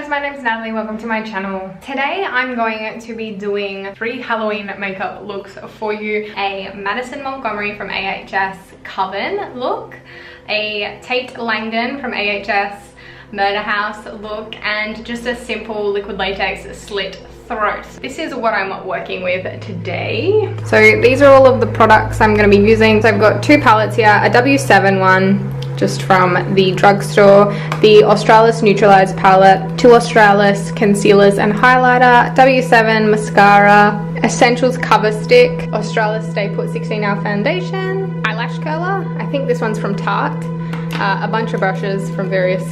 guys, my name is Natalie. Welcome to my channel. Today I'm going to be doing 3 Halloween makeup looks for you. A Madison Montgomery from AHS Coven look, a Tate Langdon from AHS Murder House look, and just a simple liquid latex slit throat. This is what I'm working with today. So these are all of the products I'm going to be using. So I've got 2 palettes here, a W7 one just from the drugstore, the Australis Neutralise palette, 2 Australis concealers and highlighter, W7 mascara, Essentials cover stick, Australis Stay Put 16-hour foundation, eyelash curler, I think this one's from Tarte, a bunch of brushes from various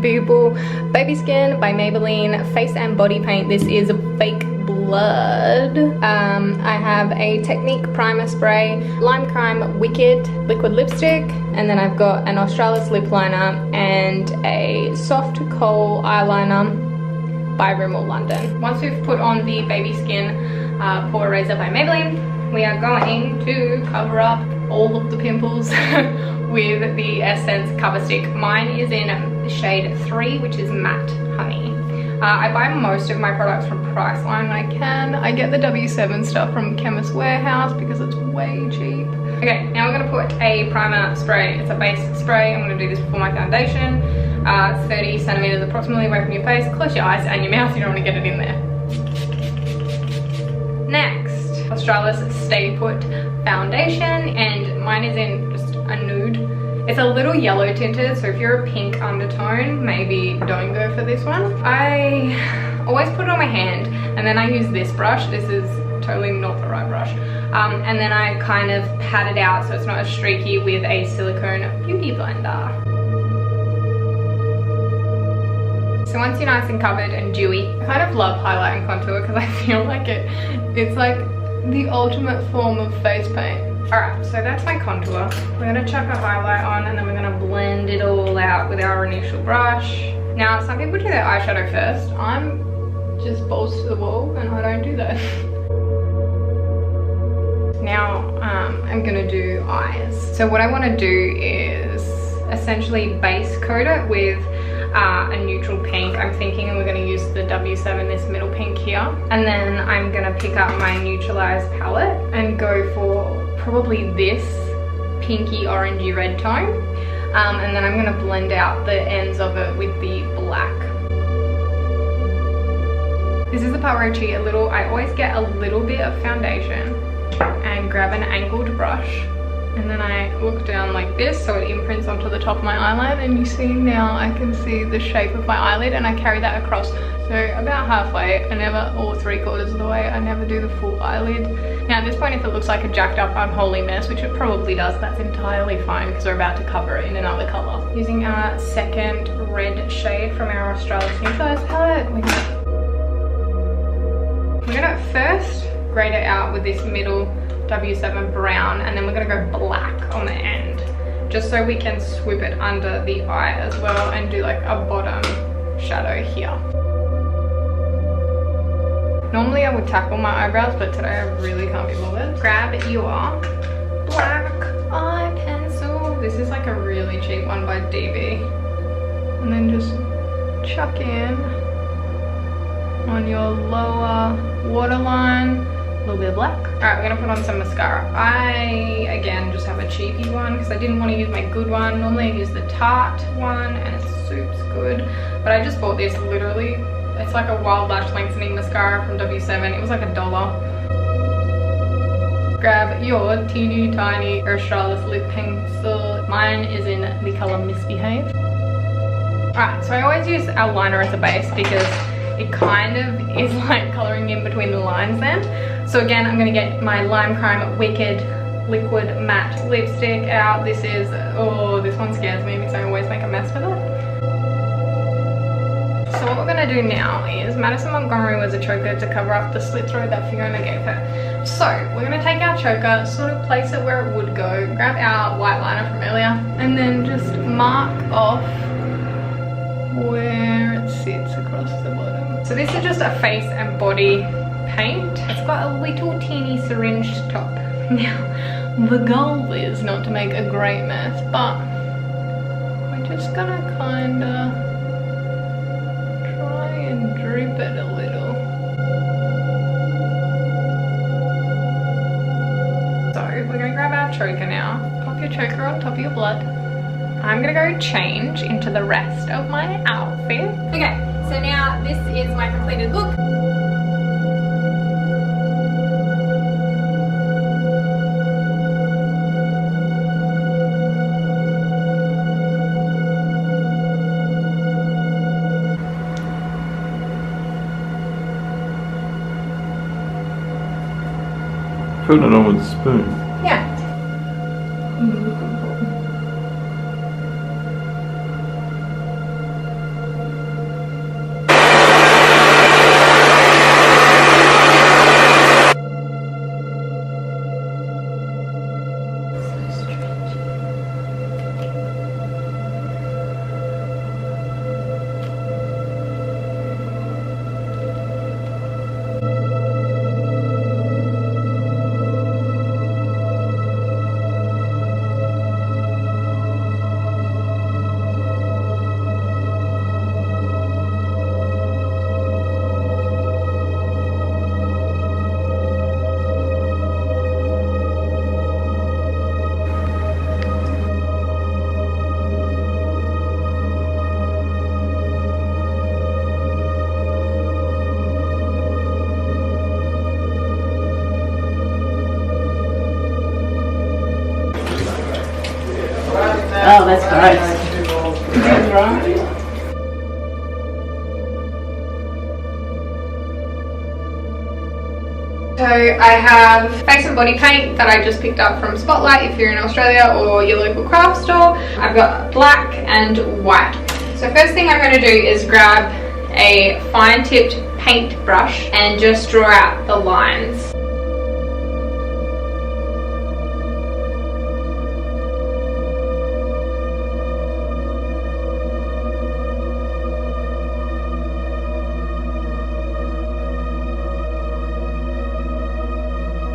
people, Baby Skin by Maybelline, face and body paint, this is fake blood. I have a Technic Primer spray, Lime Crime Wicked liquid lipstick, and then I've got an Australis lip liner and a soft kohl eyeliner by Rimmel London. Once we've put on the Baby Skin pore eraser by Maybelline, we are going to cover up all of the pimples with the Essence cover stick. Mine is in shade 3, which is Matte Honey. I buy most of my products from Priceline when I can. I get the W7 stuff from Chemist Warehouse because it's way cheap. Okay, now we're gonna put a primer spray. It's a base spray. I'm gonna do this before my foundation. 30 centimeters approximately away from your face. Close your eyes and your mouth, you don't wanna get it in there. Next, Australis Stay Put foundation, and mine is in just a nude. It's a little yellow tinted, so if you're a pink undertone, maybe don't go for this one. I always put it on my hand, and then I use this brush. This is totally not the right brush. And then I kind of pat it out so it's not as streaky with a silicone beauty blender. So once you're nice and covered and dewy, I kind of love highlight and contour because I feel like it's like the ultimate form of face paint. Alright, so that's my contour. We're going to chuck a highlight on and then we're going to blend it all out with our initial brush. Now, some people do their eyeshadow first. I'm just balls to the wall and I don't do that. Now, I'm going to do eyes. So what I want to do is essentially base coat it with a neutral pink. I'm thinking we're going to use the W7, this middle pink here. And then I'm going to pick up my Neutralise palette and go for probably this pinky orangey red tone. And then I'm going to blend out the ends of it with the black. This is the part where I cheat a little. I always get a little bit of foundation and grab an angled brush. And then I look down like this so it imprints onto the top of my eyelid, and you see now I can see the shape of my eyelid, and I carry that across. So about halfway, I never, or 3/4 of the way, I never do the full eyelid. Now at this point, if it looks like a jacked up unholy mess, which it probably does, that's entirely fine because we're about to cover it in another color. Using our second red shade from our Australis Neutralise palette, we're gonna first grade it out with this middle W7 brown, and then we're going to go black on the end just so we can swoop it under the eye as well and do like a bottom shadow here. Normally I would tackle my eyebrows, but today I really can't be bothered. Grab your black eye pencil. This is like a really cheap one by DB, and then just chuck in on your lower waterline. A little bit of black. Alright, we're gonna put on some mascara. I, again, just have a cheapy one because I didn't want to use my good one. Normally I use the Tarte one and it's super good. But I just bought this literally. It's like a wild lash lengthening mascara from W7. It was like $1. Grab your teeny tiny Australis lip pencil. Mine is in the color Misbehave. Alright, so I always use our liner as a base because it kind of is like colouring in between the lines then. So again, I'm going to get my Lime Crime Wicked liquid matte lipstick out. This is, oh, this one scares me because I always make a mess with it. So what we're going to do now is, Madison Montgomery was a choker to cover up the slit throat that Fiona gave her. So we're going to take our choker, sort of place it where it would go, grab our white liner from earlier, and then just mark off where it sits across the bottom. So this is just a face and body paint. It's got a little teeny syringed top. Now, the goal is not to make a great mess, but we're just gonna kinda try it a little. So we're gonna grab our choker now. Pop your choker on top of your blood. I'm gonna go change into the rest of my outfit. Okay, so now this is my completed look. Putting it on with a spoon. Yeah. Oh, that's gross. So I have face and body paint that I just picked up from Spotlight if you're in Australia or your local craft store. I've got black and white. So first thing I'm going to do is grab a fine tipped paint brush and just draw out the lines.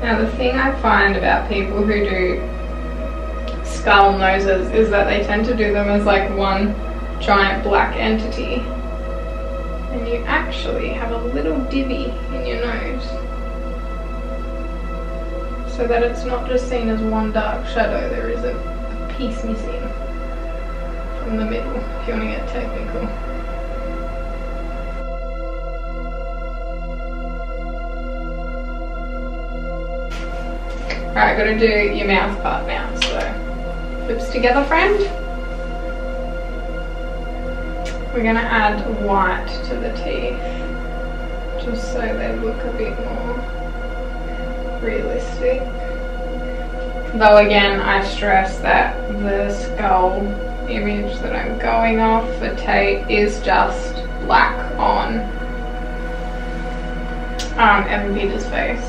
Now the thing I find about people who do skull noses is that they tend to do them as like one giant black entity, and you actually have a little divvy in your nose so that it's not just seen as one dark shadow. There is a piece missing from the middle, if you want to get technical. Alright, gotta do your mouth part now, so lips together, friend. We're gonna add white to the teeth, just so they look a bit more realistic. Though again, I stress that the skull image that I'm going off for Tate is just black on Evan Peters' face.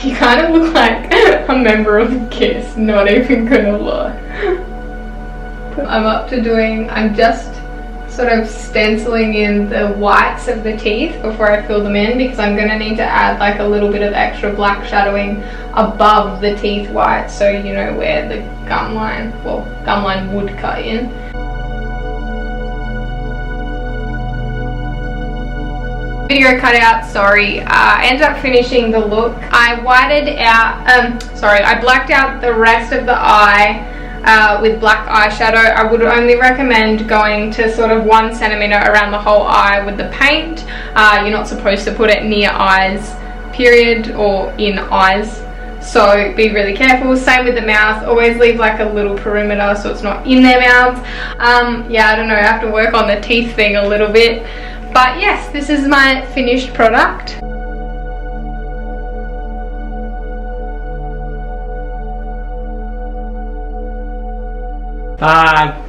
You kind of look like a member of Kiss, not even gonna lie. I'm just sort of stenciling in the whites of the teeth before I fill them in, because I'm gonna need to add like a little bit of extra black shadowing above the teeth whites, so you know where the gum line would cut in. Video cut out, sorry. I ended up finishing the look. I whited out, I blacked out the rest of the eye with black eyeshadow. I would only recommend going to sort of 1 centimeter around the whole eye with the paint. You're not supposed to put it near eyes, period, or in eyes. So be really careful. Same with the mouth. Always leave like a little perimeter so it's not in their mouths. Yeah, I don't know. I have to work on the teeth thing a little bit. But yes, this is my finished product. Bye.